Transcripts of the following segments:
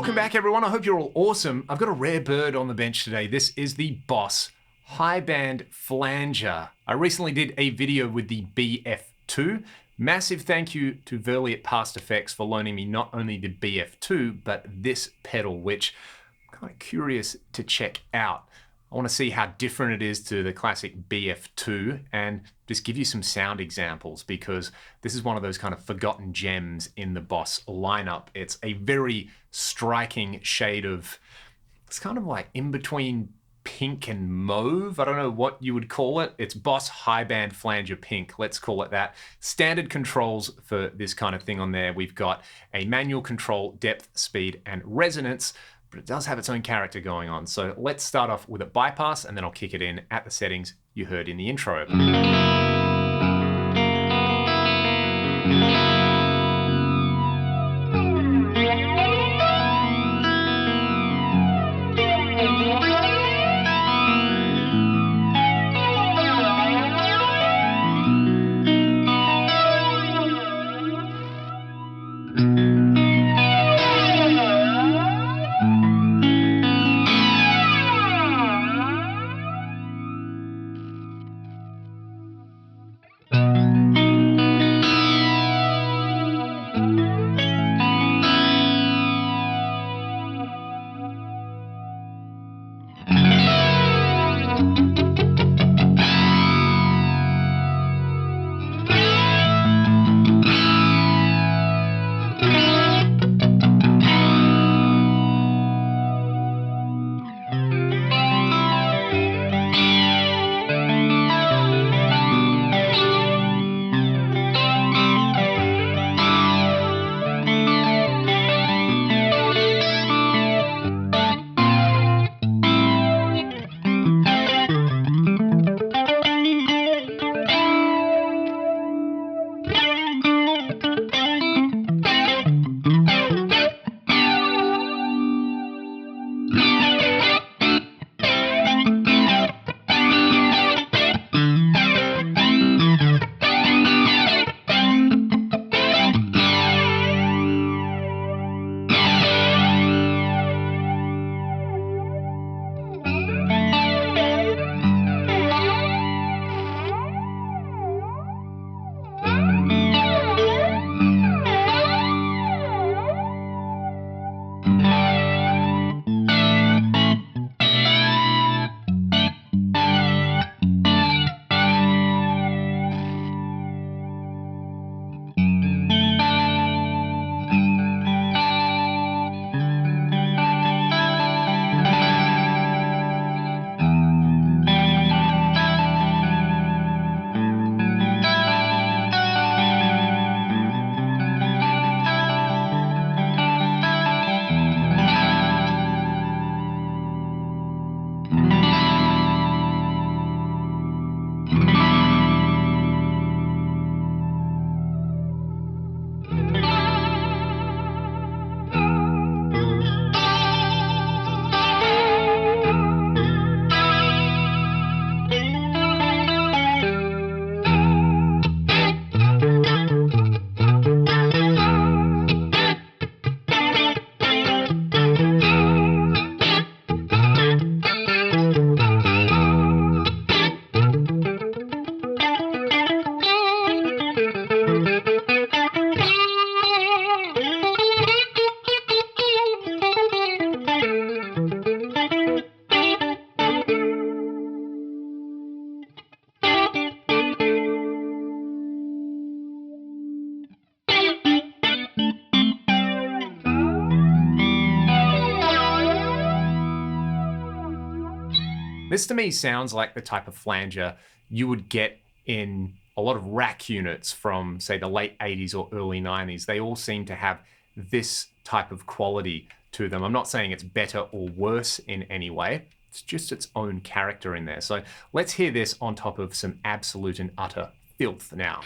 Welcome back, everyone. I hope you're all awesome. I've got a rare bird on the bench today. This is the Boss high band flanger. I recently did a video with the BF-2. Massive thank you to Verley at Past Effects for loaning me not only the BF-2, but this pedal, which I'm kind of curious to check out. I want to see how different it is to the classic BF-2 and just give you some sound examples, because this is one of those kind of forgotten gems in the Boss lineup. It's a very striking shade of, it's kind of like in between pink and mauve. I don't know what you would call it. It's Boss high band flanger pink. Let's call it that. Standard controls for this kind of thing on there. We've got a manual control, depth, speed, and resonance, but it does have its own character going on. So let's start off with a bypass, and then I'll kick it in at the settings you heard in the intro. This to me sounds like the type of flanger you would get in a lot of rack units from, say, the late 80s or early 90s. They all seem to have this type of quality to them. I'm not saying it's better or worse in any way. It's just its own character in there. So let's hear this on top of some absolute and utter filth now.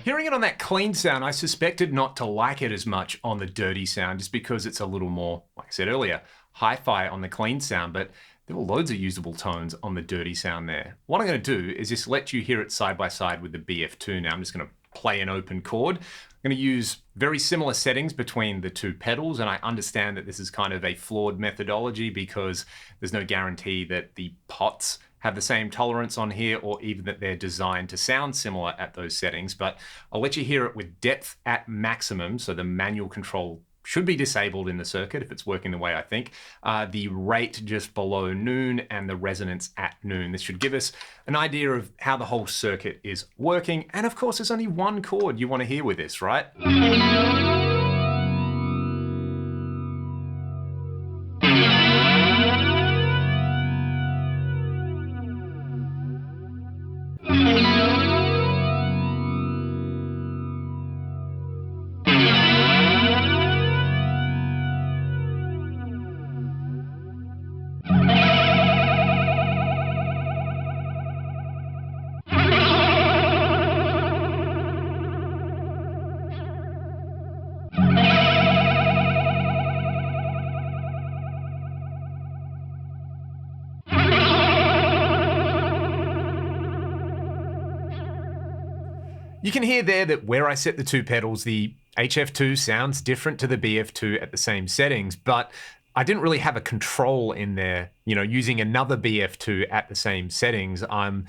Hearing it on that clean sound, I suspected not to like it as much on the dirty sound, just because it's a little more, like I said earlier, hi-fi on the clean sound, but there were loads of usable tones on the dirty sound there. What I'm going to do is just let you hear it side by side with the BF2 now. I'm just going to play an open chord. I'm going to use very similar settings between the two pedals, and I understand that this is kind of a flawed methodology because there's no guarantee that the pots have the same tolerance on here, or even that they're designed to sound similar at those settings, but I'll let you hear it with depth at maximum, so the manual control should be disabled in the circuit if it's working the way I think. The rate just below noon and the resonance at noon. This should give us an idea of how the whole circuit is working. And of course, there's only one chord you want to hear with this, right? You can hear there that where I set the two pedals, the HF-2 sounds different to the BF2 at the same settings, but I didn't really have a control in there, using another BF2 at the same settings. I'm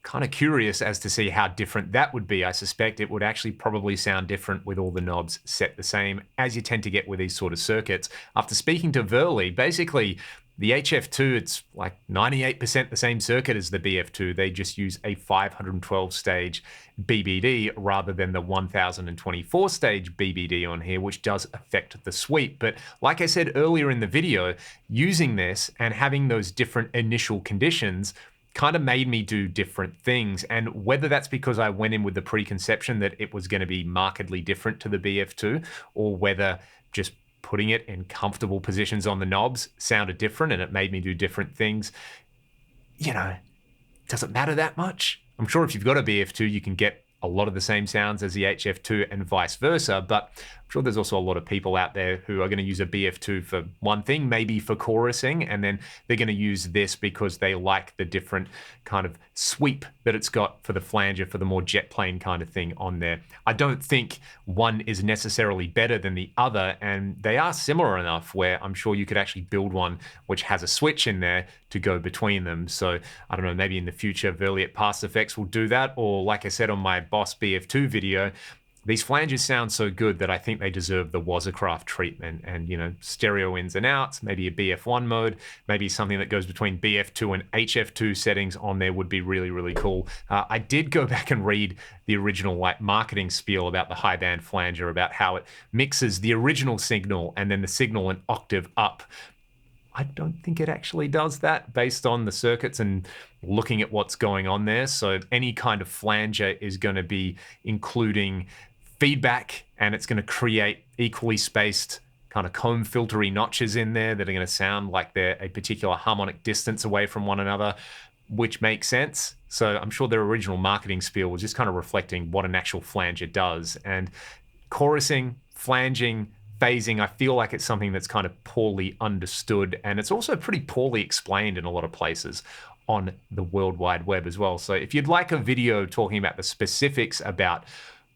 kind of curious as to see how different that would be. I suspect it would actually probably sound different with all the knobs set the same, as you tend to get with these sort of circuits. After speaking to Verley, basically the HF-2, it's like 98% the same circuit as the BF2. They just use a 512 stage BBD rather than the 1024 stage BBD on here, which does affect the sweep. But like I said earlier in the video, using this and having those different initial conditions kind of made me do different things. And whether that's because I went in with the preconception that it was going to be markedly different to the BF2, or whether just putting it in comfortable positions on the knobs sounded different and it made me do different things, you know, does it matter that much? I'm sure if you've got a BF2, you can get a lot of the same sounds as the HF2 and vice versa, but I'm sure there's also a lot of people out there who are going to use a BF2 for one thing, maybe for chorusing, and then they're going to use this because they like the different kind of sweep that it's got for the flanger, for the more jet plane kind of thing on there. I don't think one is necessarily better than the other, and they are similar enough where I'm sure you could actually build one which has a switch in there to go between them. So I don't know, maybe in the future Verli at Past Effects will do that, or like I said on my Boss BF2 video, these flanges sound so good that I think they deserve the Wazacraft treatment, and, you know, stereo ins and outs, maybe a BF1 mode, maybe something that goes between BF2 and HF2 settings on there would be really, really cool. I did go back and read the original like marketing spiel about the high band flanger, about how it mixes the original signal and then the signal an octave up. I don't think it actually does that based on the circuits and looking at what's going on there. So any kind of flanger is going to be including feedback, and it's going to create equally spaced kind of comb filtery notches in there that are going to sound like they're a particular harmonic distance away from one another, which makes sense. So I'm sure their original marketing spiel was just kind of reflecting what an actual flanger does. And chorusing, flanging, phasing, I feel like it's something that's kind of poorly understood, and it's also pretty poorly explained in a lot of places on the World Wide Web as well. So if you'd like a video talking about the specifics about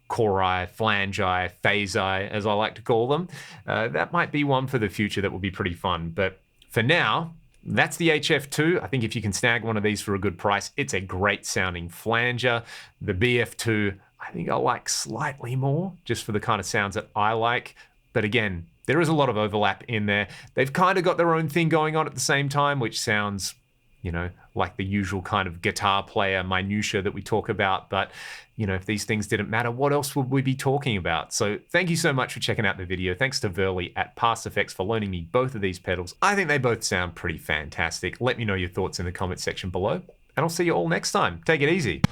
chori, flangi, phasi, as I like to call them, that might be one for the future that will be pretty fun. But for now, that's the HF2. I think if you can snag one of these for a good price, it's a great sounding flanger. The BF2, I think I like slightly more, just for the kind of sounds that I like. But again, there is a lot of overlap in there. They've kind of got their own thing going on at the same time, which sounds, you know, like the usual kind of guitar player minutia that we talk about. But, you know, if these things didn't matter, what else would we be talking about? So thank you so much for checking out the video. Thanks to Verli at Past Effects for loaning me both of these pedals. I think they both sound pretty fantastic. Let me know your thoughts in the comment section below, and I'll see you all next time. Take it easy.